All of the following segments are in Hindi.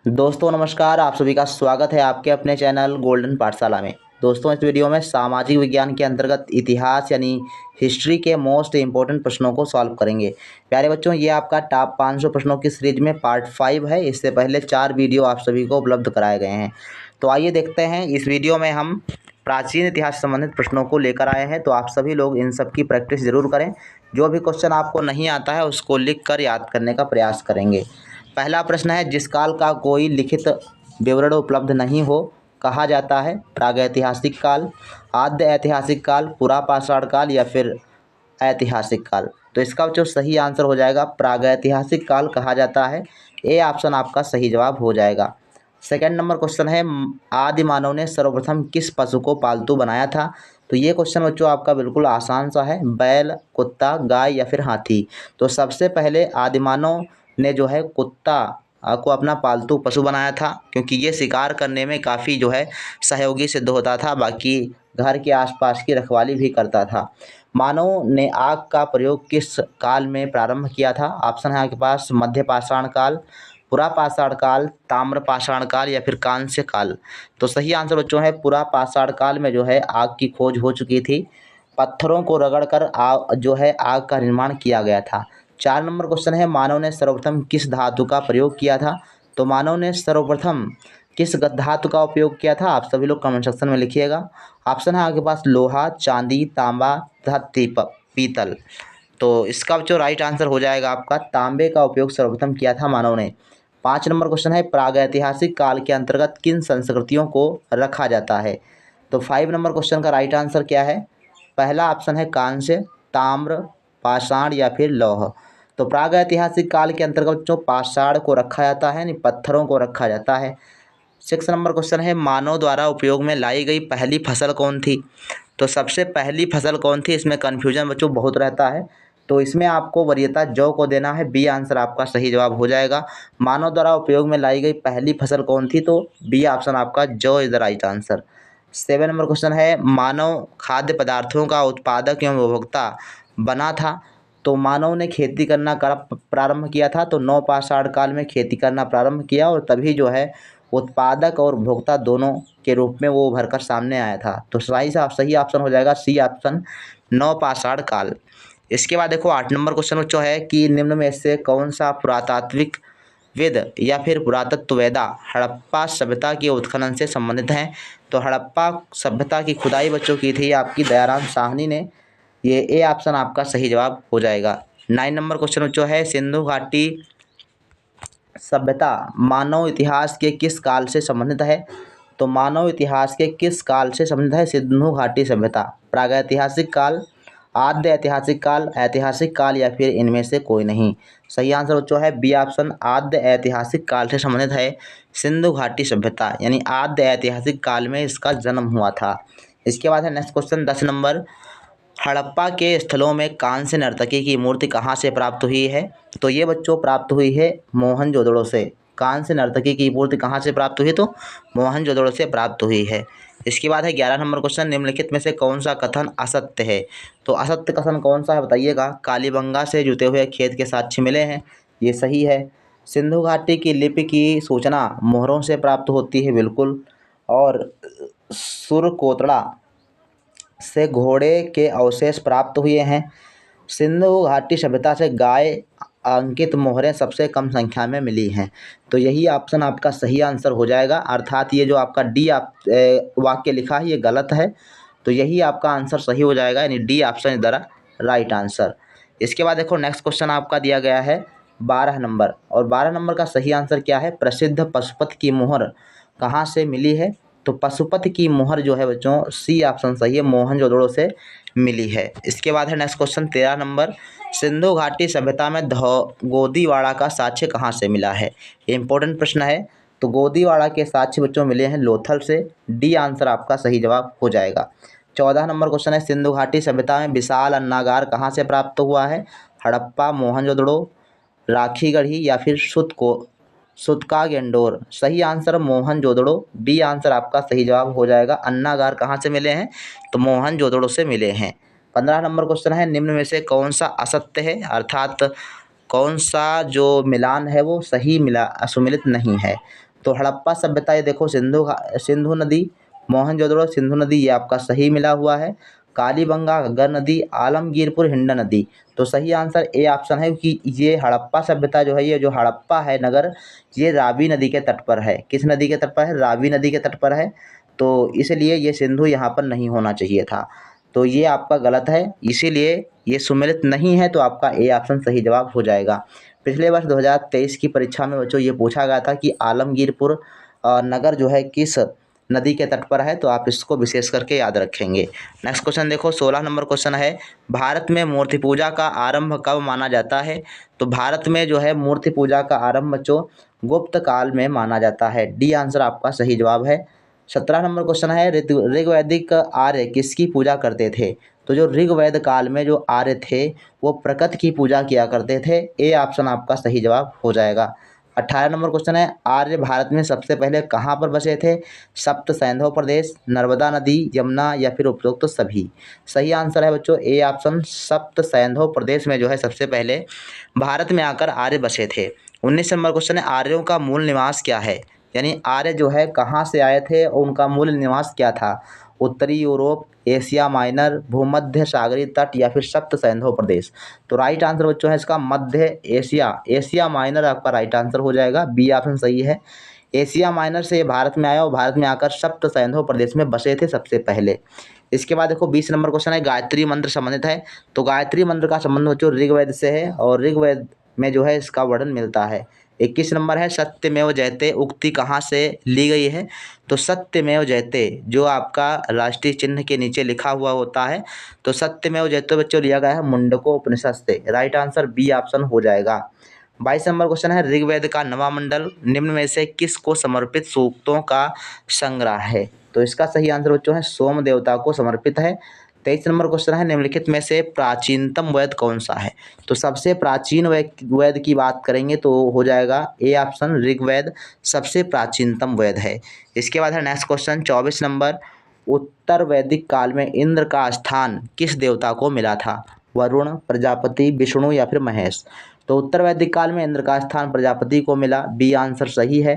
दोस्तों नमस्कार, आप सभी का स्वागत है आपके अपने चैनल गोल्डन पाठशाला में। दोस्तों इस वीडियो में सामाजिक विज्ञान के अंतर्गत इतिहास यानी हिस्ट्री के मोस्ट इम्पोर्टेंट प्रश्नों को सॉल्व करेंगे। प्यारे बच्चों, ये आपका टॉप 500 प्रश्नों की सीरीज में पार्ट 5 है। इससे पहले 4 वीडियो आप सभी को उपलब्ध कराए गए हैं। तो आइए देखते हैं, इस वीडियो में हम प्राचीन इतिहास से संबंधित प्रश्नों को लेकर आए हैं। तो आप सभी लोग इन सब की प्रैक्टिस ज़रूर करें। जो भी क्वेश्चन आपको नहीं आता है उसको लिख कर याद करने का प्रयास करेंगे। पहला प्रश्न है, जिस काल का कोई लिखित विवरण उपलब्ध नहीं हो कहा जाता है? प्रागैतिहासिक काल, आद्य ऐतिहासिक काल, पुरापाषाण काल या फिर ऐतिहासिक काल। तो इसका जो सही आंसर हो जाएगा प्रागैतिहासिक काल कहा जाता है। ए ऑप्शन आपका सही जवाब हो जाएगा। सेकंड नंबर क्वेश्चन है, आदि मानव ने सर्वप्रथम किस पशु को पालतू बनाया था? तो ये क्वेश्चन बच्चों आपका बिल्कुल आसान सा है, बैल, कुत्ता, गाय या फिर हाथी। तो सबसे पहले आदिमानव ने जो है कुत्ता को अपना पालतू पशु बनाया था, क्योंकि ये शिकार करने में काफ़ी जो है सहयोगी सिद्ध होता था। बाकी घर के आसपास की रखवाली भी करता था। मानव ने आग का प्रयोग किस काल में प्रारंभ किया था? ऑप्शन है आपके पास मध्य पाषाण काल, पुरापाषाण काल, ताम्र पाषाण काल या फिर कांस्य काल। तो सही आंसर बच्चों है पुरापाषाण काल में जो है आग की खोज हो चुकी थी। पत्थरों को रगड़कर जो है आग का निर्माण किया गया था। 4 नंबर क्वेश्चन है, मानव ने सर्वप्रथम किस धातु का प्रयोग किया था? तो मानव ने सर्वप्रथम किस धातु का उपयोग किया था? आप सभी लोग कमेंट सेक्शन में लिखिएगा। ऑप्शन है आपके पास लोहा, चांदी, तांबा तथा पीतल। तो इसका जो राइट आंसर हो जाएगा आपका तांबे का उपयोग सर्वप्रथम किया था मानव ने। 5 नंबर क्वेश्चन है, प्रागैतिहासिक काल के अंतर्गत किन संस्कृतियों को रखा जाता है? तो 5 नंबर क्वेश्चन का राइट आंसर क्या है? पहला ऑप्शन है कांस्य, ताम्र, पाषाण या फिर लौह। तो प्रागैतिहासिक काल के अंतर्गत जो पाषाण को रखा जाता है यानी पत्थरों को रखा जाता है। 6 नंबर क्वेश्चन है, मानव द्वारा उपयोग में लाई गई पहली फसल कौन थी? तो सबसे पहली फसल कौन थी, इसमें कन्फ्यूजन बच्चों बहुत रहता है। तो इसमें आपको वरीयता जौ को देना है। बी आंसर आपका सही जवाब हो जाएगा। मानव द्वारा उपयोग में लाई गई पहली फसल कौन थी? तो बी ऑप्शन आपका जौ is the right answer. 7 number question है, मानव खाद्य पदार्थों का उत्पादक एवं उपभोक्ता बना था। तो मानव ने खेती करना प्रारंभ किया था, तो नवपाषाण काल में खेती करना प्रारंभ किया और तभी जो है उत्पादक और उपभोक्ता दोनों के रूप में वो उभर कर सामने आया था। तो सही ऑप्शन हो जाएगा सी ऑप्शन, नवपाषाण काल। इसके बाद देखो 8 नंबर क्वेश्चन जो है कि निम्न में से कौन सा पुरातात्विक वेद या फिर पुरातत्ववेदा हड़प्पा सभ्यता के उत्खनन से संबंधित हैं? तो हड़प्पा सभ्यता की खुदाई बच्चों की थी आपकी दयाराम साहनी ने। ये ए ऑप्शन आपका सही जवाब हो जाएगा। 9 नंबर क्वेश्चन जो है, सिंधु घाटी सभ्यता मानव इतिहास के किस काल से संबंधित है? तो मानव इतिहास के किस काल से संबंधित है सिंधु घाटी सभ्यता? प्रागैतिहासिक काल, आद्य ऐतिहासिक काल, ऐतिहासिक काल या फिर इनमें से कोई नहीं। सही आंसर जो है बी ऑप्शन, आद्य ऐतिहासिक काल से संबंधित है सिंधु घाटी सभ्यता, यानी आद्य ऐतिहासिक काल में इसका जन्म हुआ था। इसके बाद है नेक्स्ट क्वेश्चन 10 नंबर, हड़प्पा के स्थलों में कांस्य नर्तकी की मूर्ति कहाँ से प्राप्त हुई है? तो ये बच्चों प्राप्त हुई है मोहनजोदड़ो से। कांस्य नर्तकी की मूर्ति कहाँ से प्राप्त हुई? तो मोहनजोदड़ो से प्राप्त हुई है। इसके बाद है 11 नंबर क्वेश्चन, निम्नलिखित में से कौन सा कथन असत्य है? तो असत्य कथन कौन सा है बताइएगा। कालीबंगा से जुते हुए खेत के साक्ष्य मिले हैं, ये सही है। सिंधु घाटी की लिपि की सूचना मोहरों से प्राप्त होती है, बिल्कुल। और सुरकोतड़ा से घोड़े के अवशेष प्राप्त हुए हैं। सिंधु घाटी सभ्यता से गाय अंकित मोहरें सबसे कम संख्या में मिली हैं। तो यही ऑप्शन आपका सही आंसर हो जाएगा, अर्थात ये जो आपका डी वाक्य लिखा है ये गलत है। तो यही आपका आंसर सही हो जाएगा, यानी D option is the right answer. इसके बाद देखो नेक्स्ट क्वेश्चन आपका दिया गया है 12 नंबर, और 12 नंबर का सही आंसर क्या है? प्रसिद्ध पशुपति की मोहर कहाँ से मिली है? तो पशुपति की मोहर जो है बच्चों सी ऑप्शन सही है, मोहनजोदड़ो से मिली है। इसके बाद है नेक्स्ट क्वेश्चन 13 नंबर, सिंधु घाटी सभ्यता में गोदीवाड़ा का साक्ष्य कहाँ से मिला है? ये इंपॉर्टेंट प्रश्न है। तो गोदीवाड़ा के साक्ष्य बच्चों मिले हैं लोथल से। डी आंसर आपका सही जवाब हो जाएगा। 14 नंबर क्वेश्चन है, सिंधु घाटी सभ्यता में विशाल अन्नागार कहाँ से प्राप्त हुआ है? हड़प्पा, मोहनजोदड़ो, राखीगढ़ी या फिर सुतकागेंडोर। सही आंसर मोहनजोदड़ो, बी आंसर आपका सही जवाब हो जाएगा। अन्नागार कहाँ से मिले हैं? तो मोहनजोदड़ो से मिले हैं। 15 नंबर क्वेश्चन है, निम्न में से कौन सा असत्य है, अर्थात कौन सा जो मिलान है वो सही सुमिलित नहीं है। तो हड़प्पा सभ्यता, ये देखो सिंधु नदी, मोहनजोदड़ो सिंधु नदी, ये आपका सही मिला हुआ है। कालीबंगा घग्गर नदी, आलमगीरपुर हिंडन नदी। तो सही आंसर ए ऑप्शन है कि ये हड़प्पा सभ्यता जो है, ये जो हड़प्पा है नगर, ये रावी नदी के तट पर है। किस नदी के तट पर है? रावी नदी के तट पर है। तो इसलिए ये सिंधु यहाँ पर नहीं होना चाहिए था। तो ये आपका गलत है, इसीलिए ये सुमेलित नहीं है। तो आपका ए ऑप्शन सही जवाब हो जाएगा। पिछले वर्ष 2023 की परीक्षा में बच्चों ये पूछा गया था कि आलमगीरपुर नगर जो है किस नदी के तट पर है। तो आप इसको विशेष करके याद रखेंगे। नेक्स्ट क्वेश्चन देखो, 16 नंबर क्वेश्चन है, भारत में मूर्ति पूजा का आरंभ कब माना जाता है? तो भारत में जो है मूर्ति पूजा का आरंभ बच्चों गुप्त काल में माना जाता है। डी आंसर आपका सही जवाब है। 17 नंबर क्वेश्चन है, ऋग्वैदिक आर्य किसकी पूजा करते थे? तो जो ऋग्वेद काल में जो आर्य थे वो प्रकृति की पूजा किया करते थे। ए ऑप्शन आपका सही जवाब हो जाएगा। 18 नंबर क्वेश्चन है, आर्य भारत में सबसे पहले कहाँ पर बसे थे? सप्त सैंधव प्रदेश, नर्मदा नदी, यमुना या फिर उपरोक्त तो सभी। सही आंसर है बच्चों ए ऑप्शन, सप्त सैंधव प्रदेश में जो है सबसे पहले भारत में आकर आर्य बसे थे। 19 नंबर क्वेश्चन है, आर्यों का मूल निवास क्या है? यानी आर्य जो है कहाँ से आए थे और उनका मूल निवास क्या था? उत्तरी यूरोप, एशिया माइनर, भूमध्य सागरीय तट या फिर सप्त सैंधव प्रदेश। तो राइट आंसर बच्चों है इसका मध्य एशिया माइनर आपका राइट आंसर हो जाएगा। बी ऑप्शन सही है। एशिया माइनर से ये भारत में आया और भारत में आकर सप्त सैंधव प्रदेश में बसे थे सबसे पहले। इसके बाद देखो 20 नंबर क्वेश्चन है, गायत्री मंत्र संबंधित है। तो गायत्री मंत्र का संबंध बच्चों ऋग्वेद से है और ऋग्वेद में जो है इसका वर्णन मिलता है। 21 नंबर है, सत्यमेव जयते उक्ति कहाँ से ली गई है? तो सत्यमेव जयते जो आपका राष्ट्रीय चिन्ह के नीचे लिखा हुआ होता है, तो सत्यमेव जयते बच्चों लिया गया है मुंडको उपनिषद से। राइट आंसर बी ऑप्शन हो जाएगा। 22 नंबर क्वेश्चन है, ऋग्वेद का नवा मंडल निम्न में से किसको समर्पित सूक्तों का संग्रह है? तो इसका सही आंसर बच्चों है सोम देवता को समर्पित है। 23 नंबर क्वेश्चन है, निम्नलिखित में से प्राचीनतम वेद कौन सा है? तो सबसे प्राचीन वेद की बात करेंगे तो हो जाएगा ए ऑप्शन ऋग्वेद सबसे प्राचीनतम वेद है। इसके बाद है नेक्स्ट क्वेश्चन 24 नंबर, उत्तर वैदिक काल में इंद्र का स्थान किस देवता को मिला था? वरुण, प्रजापति, विष्णु या फिर महेश। तो उत्तर वैदिक काल में इंद्र का स्थान प्रजापति को मिला। बी आंसर सही है।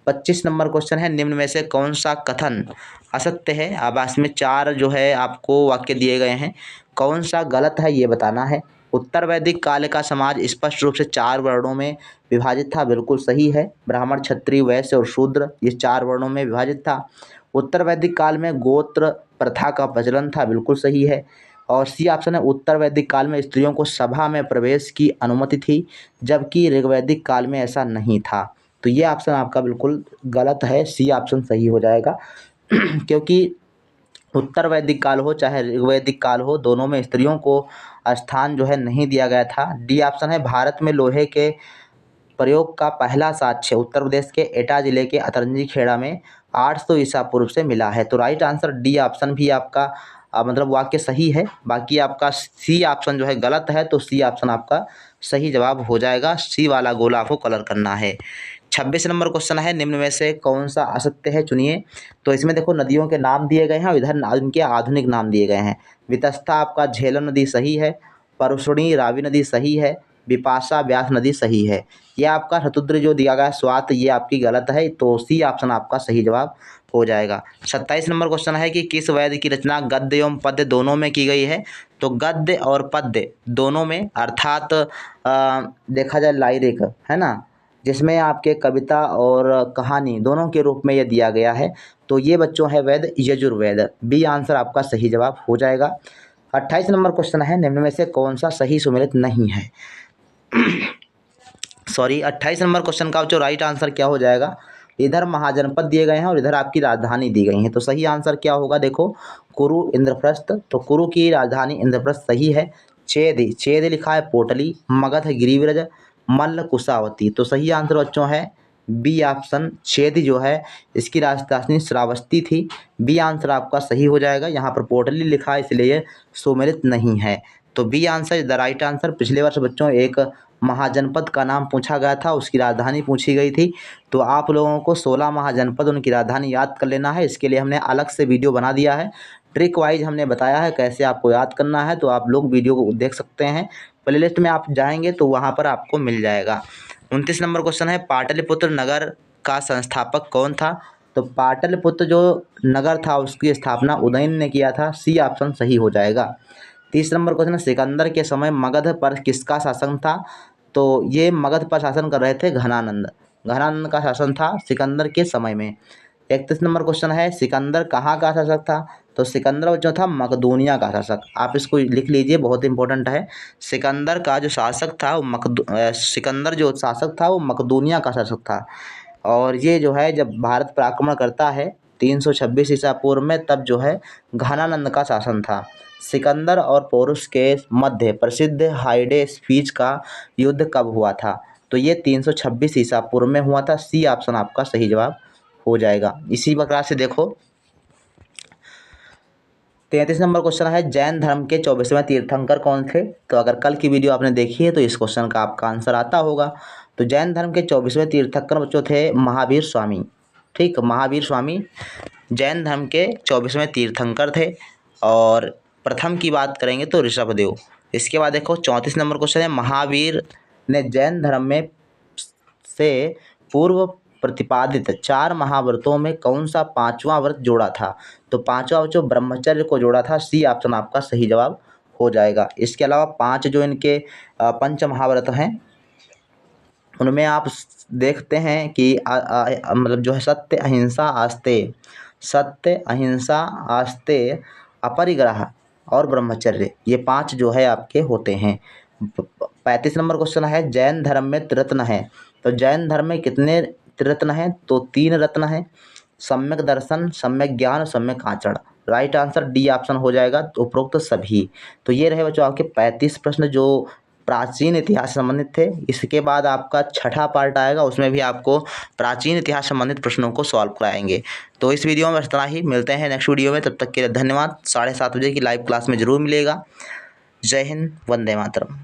25 नंबर क्वेश्चन है, निम्न में से कौन सा कथन असत्य है? अब इसमें 4 जो है आपको वाक्य दिए गए हैं, कौन सा गलत है ये बताना है। उत्तर वैदिक काल का समाज स्पष्ट रूप से 4 वर्णों में विभाजित था, बिल्कुल सही है। ब्राह्मण, क्षत्रिय, वैश्य और शूद्र, ये 4 वर्णों में विभाजित था। उत्तर वैदिक काल में गोत्र प्रथा का प्रचलन था, बिल्कुल सही है। और सी ऑप्शन है, उत्तर वैदिक काल में स्त्रियों को सभा में प्रवेश की अनुमति थी, जबकि ऋग्वैदिक काल में ऐसा नहीं था। तो ये ऑप्शन आपका बिल्कुल गलत है, सी ऑप्शन सही हो जाएगा। क्योंकि उत्तर वैदिक काल हो चाहे ऋग्वैदिक काल हो, दोनों में स्त्रियों को स्थान जो है नहीं दिया गया था। डी ऑप्शन है, भारत में लोहे के प्रयोग का पहला साक्ष्य उत्तर प्रदेश के एटा जिले के अतरंजी खेड़ा में 800 ईसा पूर्व से मिला है। तो राइट आंसर डी ऑप्शन भी आपका मतलब वाक्य सही है। बाकी आपका सी ऑप्शन जो है गलत है, तो सी ऑप्शन आपका सही जवाब हो जाएगा। सी वाला गोला आपको कलर करना है। 26 नंबर क्वेश्चन है, निम्न में से कौन सा असत्य है चुनिए। तो इसमें देखो नदियों के नाम दिए गए हैं और इधर उनके आधुनिक नाम दिए गए हैं। वितस्ता आपका झेलम नदी सही है, परशुणी रावी नदी सही है, बिपाशा व्यास नदी सही है। यह आपका शतुद्र जो दिया गया स्वात, ये आपकी गलत है, तो सी ऑप्शन आपका सही जवाब हो जाएगा। 27 नंबर क्वेश्चन है कि किस वेद की रचना गद्य एवं पद्य दोनों में की गई है? तो गद्य और पद्य दोनों में, अर्थात देखा जाए लाइरिक है ना, जिसमें आपके कविता और कहानी दोनों के रूप में यह दिया गया है। तो ये बच्चों है वेद यजुर्वेद। बी आंसर आपका सही जवाब हो जाएगा। 28 नंबर क्वेश्चन है, निम्न में से कौन सा सही सुमेलित नहीं है? सॉरी, 28 नंबर क्वेश्चन का जो राइट आंसर क्या हो जाएगा, इधर महाजनपद दिए गए हैं और इधर आपकी राजधानी दी गई है। तो सही आंसर क्या होगा, देखो कुरु इंद्रप्रस्थ, तो कुरु की राजधानी इंद्रप्रस्थ सही है। छेद लिखा है पोटली, मगध गिरिव्रज, मल्ल कुशावती। तो सही आंसर बच्चों है बी ऑप्शन, छेद जो है इसकी राजधानी श्रावस्ती थी। बी आंसर आपका सही हो जाएगा। यहाँ पर पोटली लिखा है इसलिए सुमेलित नहीं है। तो B answer is the right answer. पिछले वर्ष बच्चों एक महाजनपद का नाम पूछा गया था, उसकी राजधानी पूछी गई थी। तो आप लोगों को 16 महाजनपद उनकी राजधानी याद कर लेना है। इसके लिए हमने अलग से वीडियो बना दिया है, ट्रिक वाइज हमने बताया है कैसे आपको याद करना है, तो आप लोग वीडियो को देख सकते हैं। प्लेलिस्ट में आप जाएंगे तो वहाँ पर आपको मिल जाएगा। 29 नंबर क्वेश्चन है, पाटलिपुत्र नगर का संस्थापक कौन था? तो पाटलिपुत्र जो नगर था उसकी स्थापना उदयन ने किया था। सी ऑप्शन सही हो जाएगा। 30 नंबर क्वेश्चन है, सिकंदर के समय मगध पर किसका शासन था? तो ये मगध पर शासन कर रहे थे घनानंद। घनानंद का शासन था सिकंदर के समय में। 31 नंबर क्वेश्चन है, सिकंदर कहाँ का शासक था? तो सिकंदर जो था मकदूनिया का शासक। आप इसको लिख लीजिए, बहुत इंपॉर्टेंट है। सिकंदर का जो शासक था वो सिकंदर जो शासक था वो मकदूनिया का शासक था। और ये जो है जब भारत पर आक्रमण करता है 326 ईसा पूर्व में, तब जो है घनानंद का शासन था। सिकंदर और पोरुस के मध्य प्रसिद्ध हाइडे स्पीच का युद्ध कब हुआ था? तो ये 326 ईसा पूर्व में हुआ था। सी ऑप्शन आपका सही जवाब हो जाएगा। इसी प्रकार से देखो 33 नंबर क्वेश्चन है, जैन धर्म के 24वें तीर्थंकर कौन थे? तो अगर कल की वीडियो आपने देखी है तो इस क्वेश्चन का आपका आंसर आता होगा। तो जैन धर्म के 24वें तीर्थंकर बच्चों थे महावीर स्वामी। ठीक, महावीर स्वामी जैन धर्म के 24वें तीर्थंकर थे। और प्रथम की बात करेंगे तो ऋषभदेव। इसके बाद देखो 34 नंबर क्वेश्चन है, महावीर ने जैन धर्म में से पूर्व प्रतिपादित 4 महाव्रतों में कौन सा 5वां व्रत जोड़ा था? तो 5वां व्रत जो ब्रह्मचर्य को जोड़ा था। सी ऑप्शन आपका सही जवाब हो जाएगा। इसके अलावा 5 जो इनके पंच महाव्रत हैं उनमें आप देखते हैं कि मतलब जो है सत्य अहिंसा आस्ते अपरिग्रह और ब्रह्मचर्य, ये 5 जो है आपके होते हैं। 35 नंबर क्वेश्चन है, जैन धर्म में त्रिरत्न है। तो जैन धर्म में कितने त्रिरत्न हैं? तो 3 रत्न हैं, सम्यक दर्शन, सम्यक ज्ञान, सम्यक आचरण। राइट आंसर डी ऑप्शन हो जाएगा, तो उपरोक्त सभी। तो ये रहे बच्चों आपके 35 प्रश्न जो प्राचीन इतिहास से संबंधित थे। इसके बाद आपका छठा पार्ट आएगा, उसमें भी आपको प्राचीन इतिहास संबंधित प्रश्नों को सॉल्व कराएंगे। तो इस वीडियो में इतना ही, मिलते हैं नेक्स्ट वीडियो में। तब तक के लिए धन्यवाद। 7:30 बजे की लाइव क्लास में ज़रूर मिलेगा। जय हिंद, वंदे मातरम।